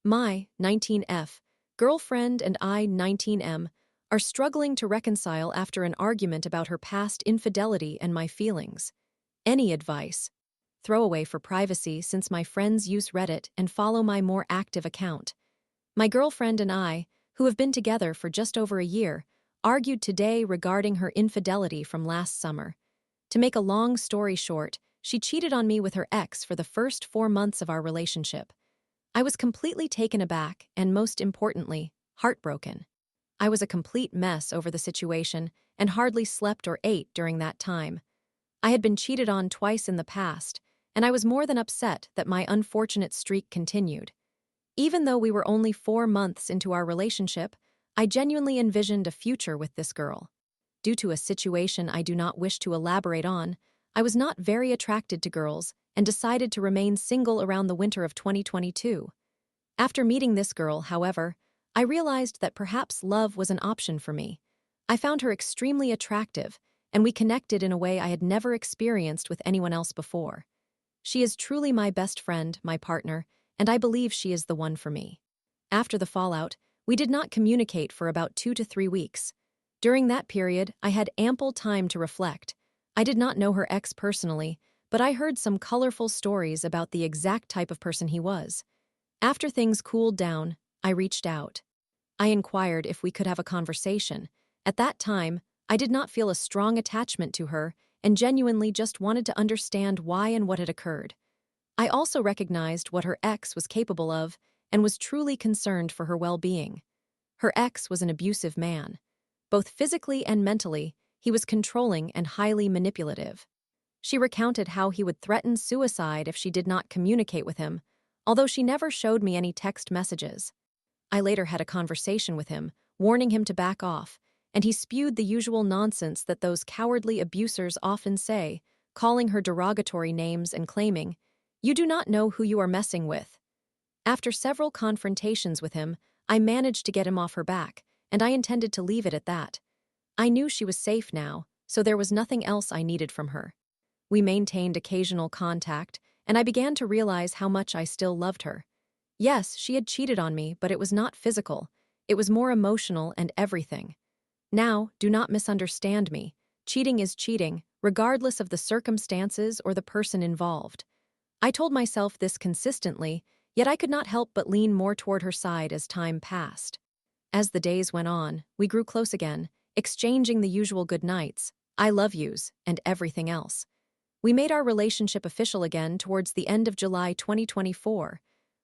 My 19F girlfriend and I 19M are struggling to reconcile after an argument about her past infidelity and my feelings. Any advice? Throwaway for privacy since my friends use Reddit and follow my more active account. My girlfriend and I, who have been together for just over a year, argued today regarding her infidelity from last summer. To make a long story short, she cheated on me with her ex for the first 4 months of our relationship. I was completely taken aback and, most importantly, heartbroken. I was a complete mess over the situation and hardly slept or ate during that time. I had been cheated on twice in the past, and I was more than upset that my unfortunate streak continued. Even though we were only 4 months into our relationship, I genuinely envisioned a future with this girl. Due to a situation I do not wish to elaborate on, I was not very attracted to girls and decided to remain single around the winter of 2022. After meeting this girl, however, I realized that perhaps love was an option for me. I found her extremely attractive, and we connected in a way I had never experienced with anyone else before. She is truly my best friend, my partner, and I believe she is the one for me. After the fallout, we did not communicate for about 2 to 3 weeks. During that period, I had ample time to reflect. I did not know her ex personally, but I heard some colorful stories about the exact type of person he was. After things cooled down, I reached out. I inquired if we could have a conversation. At that time, I did not feel a strong attachment to her and genuinely just wanted to understand why and what had occurred. I also recognized what her ex was capable of and was truly concerned for her well-being. Her ex was an abusive man. Both physically and mentally, he was controlling and highly manipulative. She recounted how he would threaten suicide if she did not communicate with him, although she never showed me any text messages. I later had a conversation with him, warning him to back off, and he spewed the usual nonsense that those cowardly abusers often say, calling her derogatory names and claiming, "You do not know who you are messing with." After several confrontations with him, I managed to get him off her back, and I intended to leave it at that. I knew she was safe now, so there was nothing else I needed from her. We maintained occasional contact, and I began to realize how much I still loved her. Yes, she had cheated on me, but it was not physical. It was more emotional and everything. Now, do not misunderstand me. Cheating is cheating, regardless of the circumstances or the person involved. I told myself this consistently, yet I could not help but lean more toward her side as time passed. As the days went on, we grew close again, exchanging the usual good nights, I love yous, and everything else. We made our relationship official again towards the end of July 2024.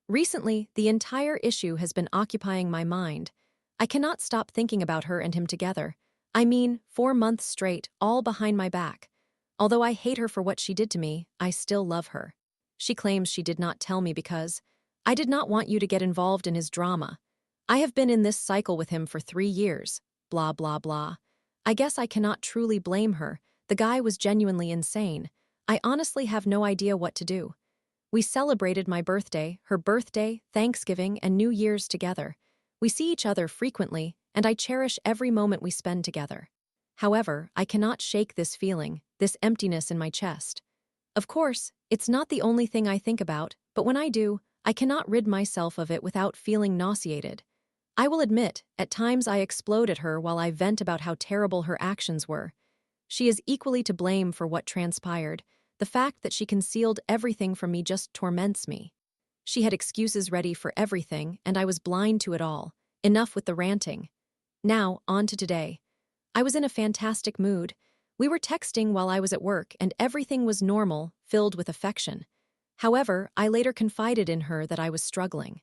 Recently, the entire issue has been occupying my mind. I cannot stop thinking about her and him together. I mean, 4 months straight, all behind my back. Although I hate her for what she did to me, I still love her. She claims she did not tell me because, "I did not want you to get involved in his drama. I have been in this cycle with him for 3 years, blah blah blah." I guess I cannot truly blame her. The guy was genuinely insane. I honestly have no idea what to do. We celebrated my birthday, her birthday, Thanksgiving, and New Year's together. We see each other frequently, and I cherish every moment we spend together. However, I cannot shake this feeling, this emptiness in my chest. Of course, it's not the only thing I think about, but when I do, I cannot rid myself of it without feeling nauseated. I will admit, at times I explode at her while I vent about how terrible her actions were. She is equally to blame for what transpired. The fact that she concealed everything from me just torments me. She had excuses ready for everything, and I was blind to it all. Enough with the ranting. Now, on to today. I was in a fantastic mood. We were texting while I was at work, and everything was normal, filled with affection. However, I later confided in her that I was struggling.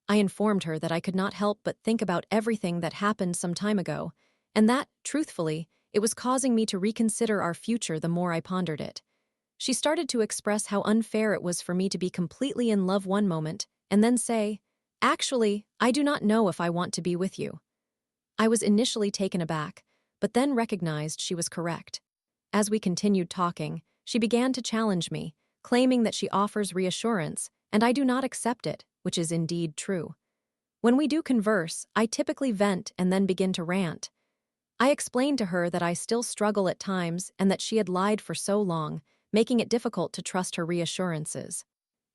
I informed her that I could not help but think about everything that happened some time ago, and that, truthfully, it was causing me to reconsider our future the more I pondered it. She started to express how unfair it was for me to be completely in love one moment and then say, "Actually, I do not know if I want to be with you." I was initially taken aback, but then recognized she was correct. As we continued talking, she began to challenge me, claiming that she offers reassurance, and I do not accept it, which is indeed true. When we do converse, I typically vent and then begin to rant. I explained to her that I still struggle at times and that she had lied for so long, making it difficult to trust her reassurances.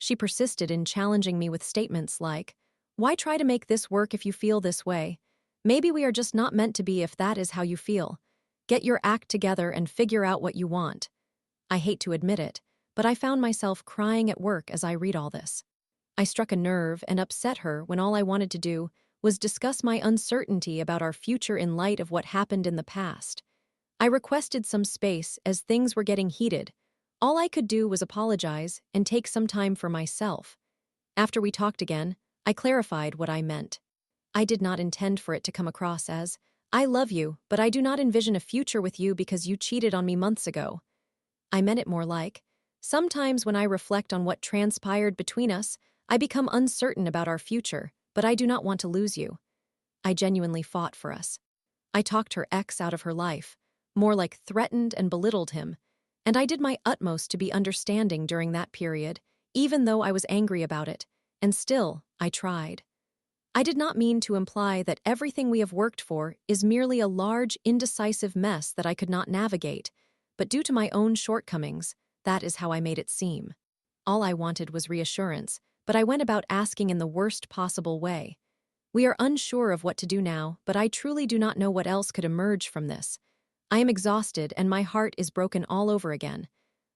She persisted in challenging me with statements like, Why try to make this work if you feel this way? Maybe we are just not meant to be if that is how you feel. Get your act together and figure out what you want. I hate to admit it, but I found myself crying at work as I read all this. I struck a nerve and upset her when all I wanted to do was discuss my uncertainty about our future in light of what happened in the past. I requested some space as things were getting heated. All I could do was apologize and take some time for myself. After we talked again, I clarified what I meant. I did not intend for it to come across as, "I love you, but I do not envision a future with you because you cheated on me months ago." I meant it more like, "Sometimes when I reflect on what transpired between us, I become uncertain about our future, but I do not want to lose you." I genuinely fought for us. I talked her ex out of her life, more like threatened and belittled him, and I did my utmost to be understanding during that period, even though I was angry about it, and still, I tried. I did not mean to imply that everything we have worked for is merely a large, indecisive mess that I could not navigate, but due to my own shortcomings, that is how I made it seem. All I wanted was reassurance, but I went about asking in the worst possible way. We are unsure of what to do now, but I truly do not know what else could emerge from this. I am exhausted and my heart is broken all over again.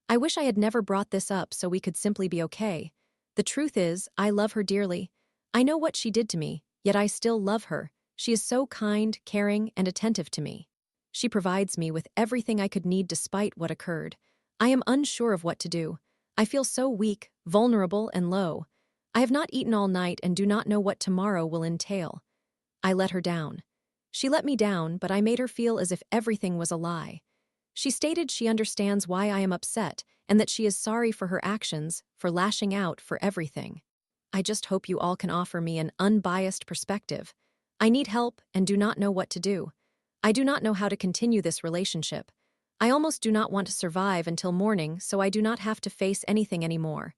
I wish I had never brought this up so we could simply be okay. The truth is, I love her dearly. I know what she did to me, yet I still love her. She is so kind, caring, and attentive to me. She provides me with everything I could need despite what occurred. I am unsure of what to do. I feel so weak, vulnerable, and low. I have not eaten all night and do not know what tomorrow will entail. I let her down. She let me down, but I made her feel as if everything was a lie. She stated she understands why I am upset and that she is sorry for her actions, for lashing out, for everything. I just hope you all can offer me an unbiased perspective. I need help and do not know what to do. I do not know how to continue this relationship. I almost do not want to survive until morning so I do not have to face anything anymore.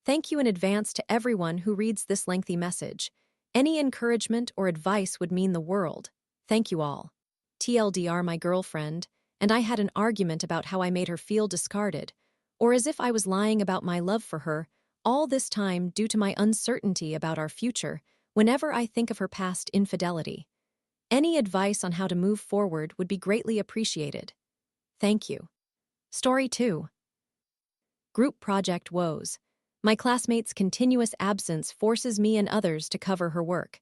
Thank you in advance to everyone who reads this lengthy message. Any encouragement or advice would mean the world. Thank you all. TLDR, my girlfriend, and I had an argument about how I made her feel discarded, or as if I was lying about my love for her, all this time due to my uncertainty about our future whenever I think of her past infidelity. Any advice on how to move forward would be greatly appreciated. Thank you. Story 2. Group Project Woes. My classmate's continuous absence forces me and others to cover her work.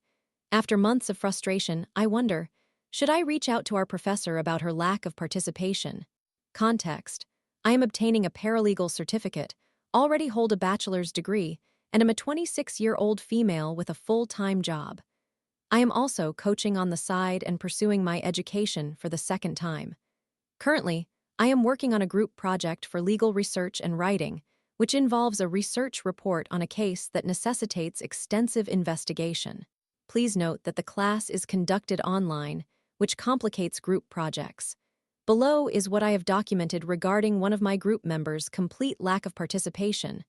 After months of frustration, I wonder, should I reach out to our professor about her lack of participation? Context: I am obtaining a paralegal certificate, already hold a bachelor's degree, and am a 26-year-old female with a full-time job. I am also coaching on the side and pursuing my education for the second time. Currently, I am working on a group project for legal research and writing, which involves a research report on a case that necessitates extensive investigation. Please note that the class is conducted online, which complicates group projects. Below is what I have documented regarding one of my group members' complete lack of participation.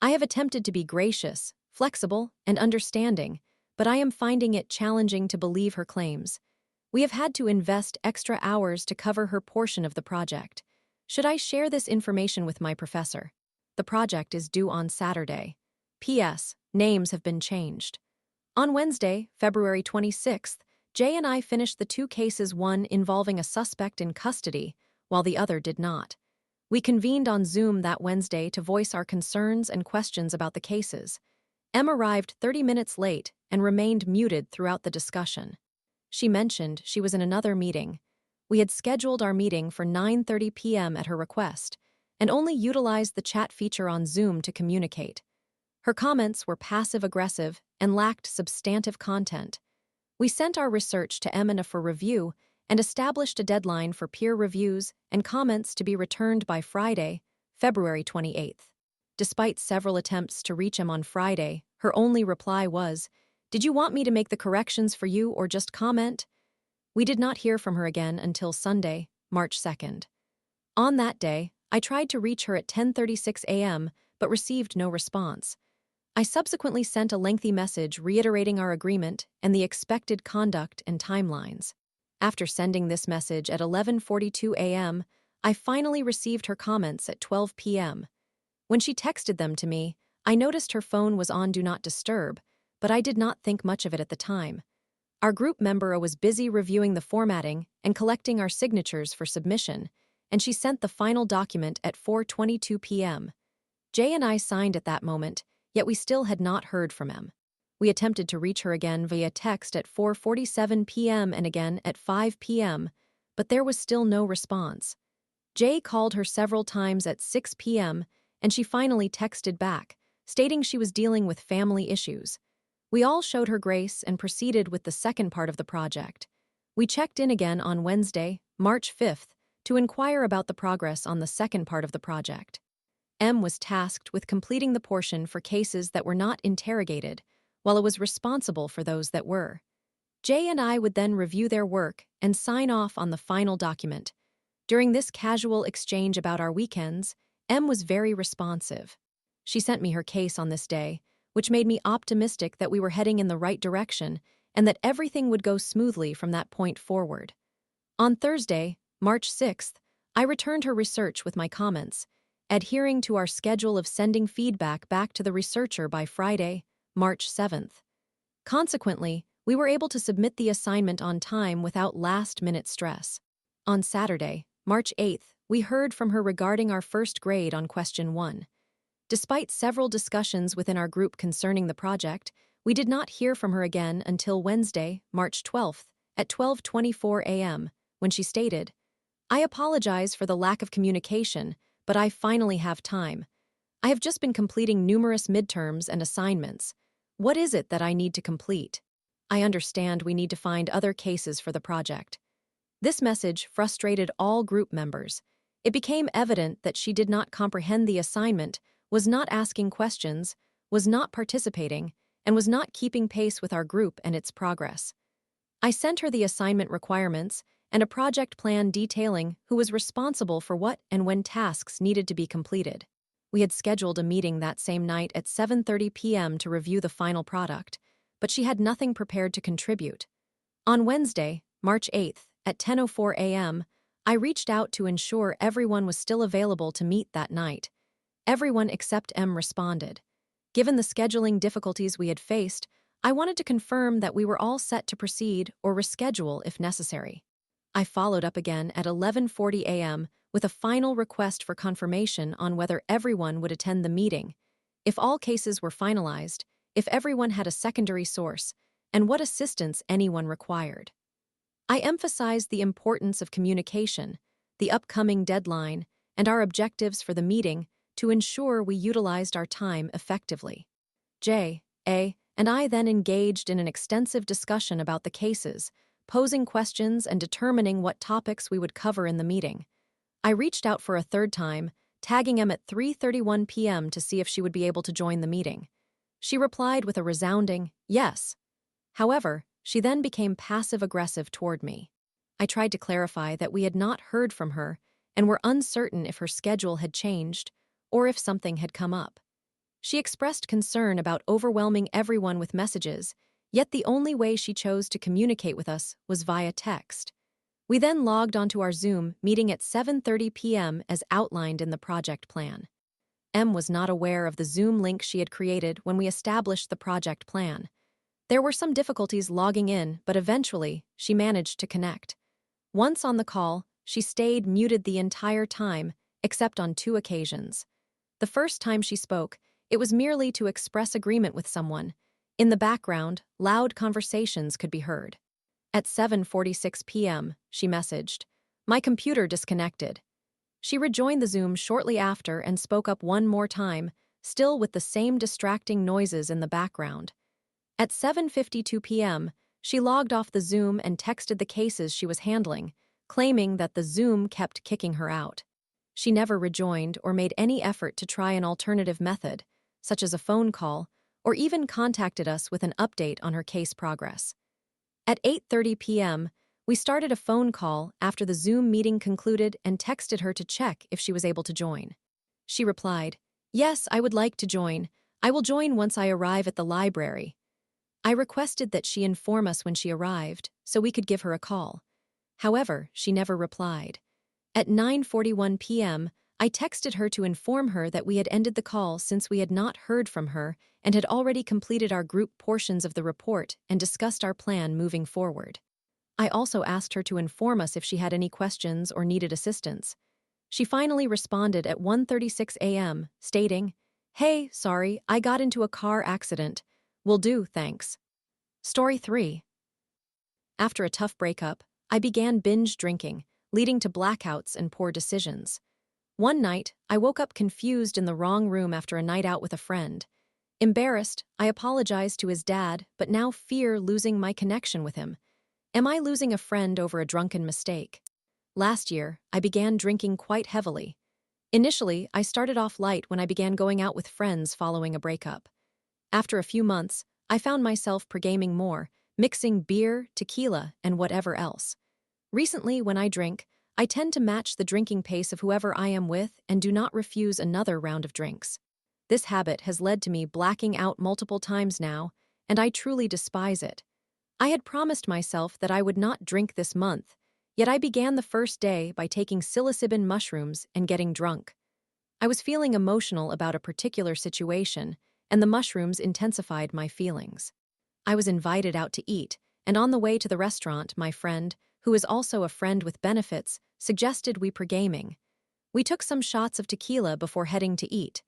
I have attempted to be gracious, flexible, and understanding, but I am finding it challenging to believe her claims. We have had to invest extra hours to cover her portion of the project. Should I share this information with my professor? The project is due on Saturday. P.S. Names have been changed. On Wednesday, February 26th, Jay and I finished the two cases, one involving a suspect in custody, while the other did not. We convened on Zoom that Wednesday to voice our concerns and questions about the cases. Em arrived 30 minutes late and remained muted throughout the discussion. She mentioned she was in another meeting. We had scheduled our meeting for 9:30 p.m. at her request, and only utilized the chat feature on Zoom to communicate. Her comments were passive-aggressive and lacked substantive content. We sent our research to Emma for review and established a deadline for peer reviews and comments to be returned by Friday, February 28th. Despite several attempts to reach Em on Friday, her only reply was, "Did you want me to make the corrections for you or just comment?" We did not hear from her again until Sunday, March 2nd. On that day, I tried to reach her at 10:36 a.m., but received no response. I subsequently sent a lengthy message reiterating our agreement and the expected conduct and timelines. After sending this message at 11:42 a.m., I finally received her comments at 12 p.m. When she texted them to me, I noticed her phone was on Do Not Disturb, but I did not think much of it at the time. Our group member was busy reviewing the formatting and collecting our signatures for submission, and she sent the final document at 4:22 p.m. Jay and I signed at that moment, yet we still had not heard from M. We attempted to reach her again via text at 4:47 p.m. and again at 5 p.m., but there was still no response. Jay called her several times at 6 p.m., and she finally texted back, stating she was dealing with family issues. We all showed her grace and proceeded with the second part of the project. We checked in again on Wednesday, March 5th, to inquire about the progress on the second part of the project. M was tasked with completing the portion for cases that were not interrogated, while it was responsible for those that were. Jay and I would then review their work and sign off on the final document. During this casual exchange about our weekends, M was very responsive. She sent me her case on this day, which made me optimistic that we were heading in the right direction and that everything would go smoothly from that point forward. On Thursday, March 6th, I returned her research with my comments, adhering to our schedule of sending feedback back to the researcher by Friday, March 7th. Consequently, we were able to submit the assignment on time without last-minute stress. On Saturday, March 8th, we heard from her regarding our first grade on question 1. Despite several discussions within our group concerning the project, we did not hear from her again until Wednesday, March 12th, at 12:24 a.m., when she stated, "I apologize for the lack of communication, but I finally have time. I have just been completing numerous midterms and assignments. What is it that I need to complete? I understand we need to find other cases for the project." This message frustrated all group members. It became evident that she did not comprehend the assignment, was not asking questions, was not participating, and was not keeping pace with our group and its progress. I sent her the assignment requirements and a project plan detailing who was responsible for what and when tasks needed to be completed. We had scheduled a meeting that same night at 7:30 p.m. to review the final product, but she had nothing prepared to contribute. On Wednesday, March 8th, at 10:04 a.m., I reached out to ensure everyone was still available to meet that night. Everyone except M responded. Given the scheduling difficulties we had faced, I wanted to confirm that we were all set to proceed or reschedule if necessary. I followed up again at 11:40 a.m. with a final request for confirmation on whether everyone would attend the meeting, if all cases were finalized, if everyone had a secondary source, and what assistance anyone required. I emphasized the importance of communication, the upcoming deadline, and our objectives for the meeting to ensure we utilized our time effectively. J, A, and I then engaged in an extensive discussion about the cases, posing questions and determining what topics we would cover in the meeting. I reached out for a third time, tagging M at 3:31 p.m. to see if she would be able to join the meeting. She replied with a resounding yes. However, she then became passive-aggressive toward me. I tried to clarify that we had not heard from her and were uncertain if her schedule had changed or if something had come up. She expressed concern about overwhelming everyone with messages, yet the only way she chose to communicate with us was via text. We then logged onto our Zoom meeting at 7:30 p.m. as outlined in the project plan. M was not aware of the Zoom link she had created when we established the project plan. There were some difficulties logging in, but eventually, she managed to connect. Once on the call, she stayed muted the entire time, except on 2 occasions. The first time she spoke, it was merely to express agreement with someone. In the background, loud conversations could be heard. At 7:46 p.m., she messaged, "My computer disconnected." She rejoined the Zoom shortly after and spoke up one more time, still with the same distracting noises in the background. At 7:52 p.m., she logged off the Zoom and texted the cases she was handling, claiming that the Zoom kept kicking her out. She never rejoined or made any effort to try an alternative method, such as a phone call, or even contacted us with an update on her case progress. At 8:30 p.m., we started a phone call after the Zoom meeting concluded and texted her to check if she was able to join. She replied, "Yes, I would like to join. I will join once I arrive at the library." I requested that she inform us when she arrived, so we could give her a call. However, she never replied. At 9:41 p.m., I texted her to inform her that we had ended the call since we had not heard from her and had already completed our group portions of the report and discussed our plan moving forward. I also asked her to inform us if she had any questions or needed assistance. She finally responded at 1:36 a.m., stating, "Hey, sorry, I got into a car accident. Will do, thanks." Story 3. After a tough breakup, I began binge drinking, leading to blackouts and poor decisions. One night, I woke up confused in the wrong room after a night out with a friend. Embarrassed, I apologized to his dad, but now fear losing my connection with him. Am I losing a friend over a drunken mistake? Last year, I began drinking quite heavily. Initially, I started off light when I began going out with friends following a breakup. After a few months, I found myself pre-gaming more, mixing beer, tequila, and whatever else. Recently, when I drink, I tend to match the drinking pace of whoever I am with and do not refuse another round of drinks. This habit has led to me blacking out multiple times now, and I truly despise it. I had promised myself that I would not drink this month, yet I began the first day by taking psilocybin mushrooms and getting drunk. I was feeling emotional about a particular situation, and the mushrooms intensified my feelings. I was invited out to eat, and on the way to the restaurant, my friend, who is also a friend with benefits, suggested we pre-gaming. We took some shots of tequila before heading to eat.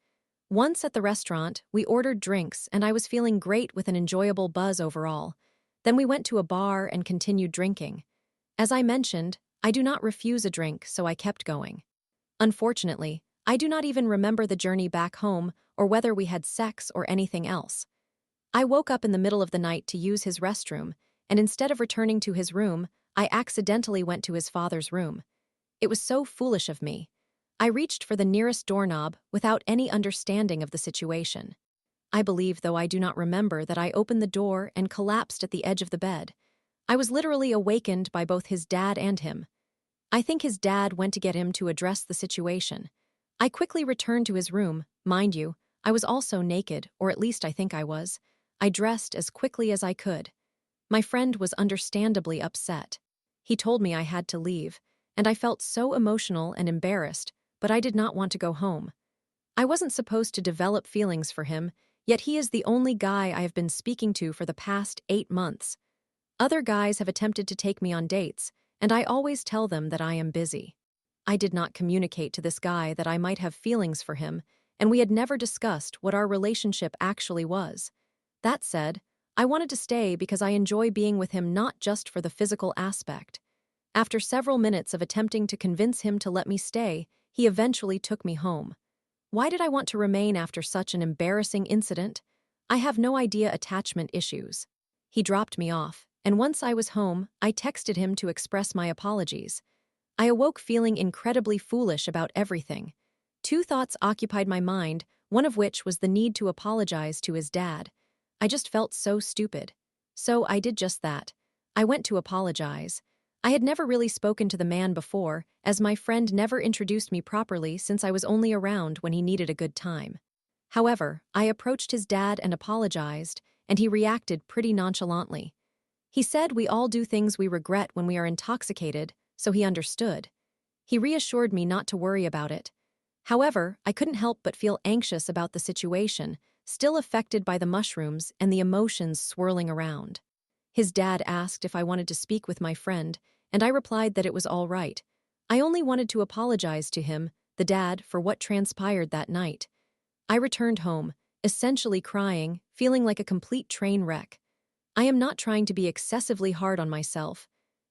Once at the restaurant, we ordered drinks, and I was feeling great with an enjoyable buzz overall. Then we went to a bar and continued drinking. As I mentioned, I do not refuse a drink, so I kept going. Unfortunately, I do not even remember the journey back home or whether we had sex or anything else. I woke up in the middle of the night to use his restroom, and instead of returning to his room, I accidentally went to his father's room. It was so foolish of me. I reached for the nearest doorknob without any understanding of the situation. I believe, though I do not remember, that I opened the door and collapsed at the edge of the bed. I was literally awakened by both his dad and him. I think his dad went to get him to address the situation. I quickly returned to his room. Mind you, I was also naked, or at least I think I was. I dressed as quickly as I could. My friend was understandably upset. He told me I had to leave, and I felt so emotional and embarrassed, but I did not want to go home. I wasn't supposed to develop feelings for him, yet he is the only guy I have been speaking to for the past 8 months. Other guys have attempted to take me on dates, and I always tell them that I am busy. I did not communicate to this guy that I might have feelings for him, and we had never discussed what our relationship actually was. That said, I wanted to stay because I enjoy being with him not just for the physical aspect. After several minutes of attempting to convince him to let me stay, he eventually took me home. Why did I want to remain after such an embarrassing incident? I have no idea attachment issues. He dropped me off, and once I was home, I texted him to express my apologies. I awoke feeling incredibly foolish about everything. 2 thoughts occupied my mind, one of which was the need to apologize to his dad. I just felt so stupid. So I did just that. I went to apologize. I had never really spoken to the man before, as my friend never introduced me properly since I was only around when he needed a good time. However, I approached his dad and apologized, and he reacted pretty nonchalantly. He said we all do things we regret when we are intoxicated, so he understood. He reassured me not to worry about it. However, I couldn't help but feel anxious about the situation, still affected by the mushrooms and the emotions swirling around. His dad asked if I wanted to speak with my friend, and I replied that it was all right. I only wanted to apologize to him, the dad, for what transpired that night. I returned home, essentially crying, feeling like a complete train wreck. I am not trying to be excessively hard on myself.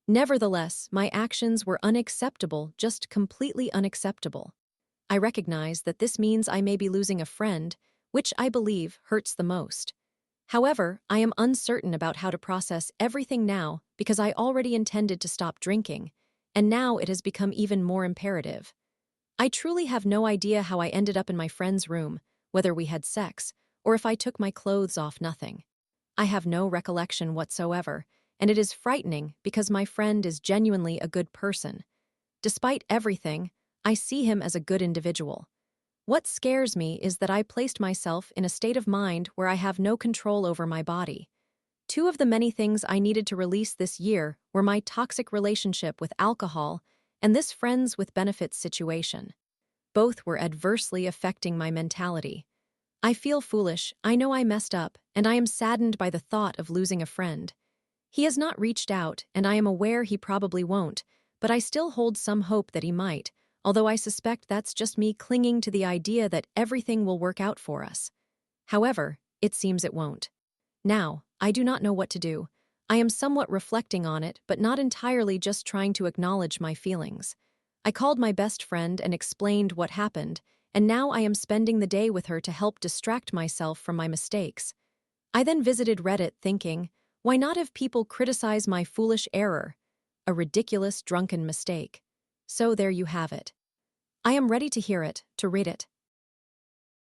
Nevertheless, my actions were unacceptable, just completely unacceptable. I recognize that this means I may be losing a friend, which I believe hurts the most. However, I am uncertain about how to process everything now because I already intended to stop drinking, and now it has become even more imperative. I truly have no idea how I ended up in my friend's room, whether we had sex, or if I took my clothes off, nothing. I have no recollection whatsoever, and it is frightening because my friend is genuinely a good person. Despite everything, I see him as a good individual. What scares me is that I placed myself in a state of mind where I have no control over my body. 2 of the many things I needed to release this year were my toxic relationship with alcohol and this friends with benefits situation. Both were adversely affecting my mentality. I feel foolish, I know I messed up, and I am saddened by the thought of losing a friend. He has not reached out, and I am aware he probably won't, but I still hold some hope that he might, although I suspect that's just me clinging to the idea that everything will work out for us. However, it seems it won't. Now, I do not know what to do. I am somewhat reflecting on it, but not entirely just trying to acknowledge my feelings. I called my best friend and explained what happened, and now I am spending the day with her to help distract myself from my mistakes. I then visited Reddit thinking, why not have people criticize my foolish error? A ridiculous, drunken mistake. So there you have it. I am ready to hear it, to read it.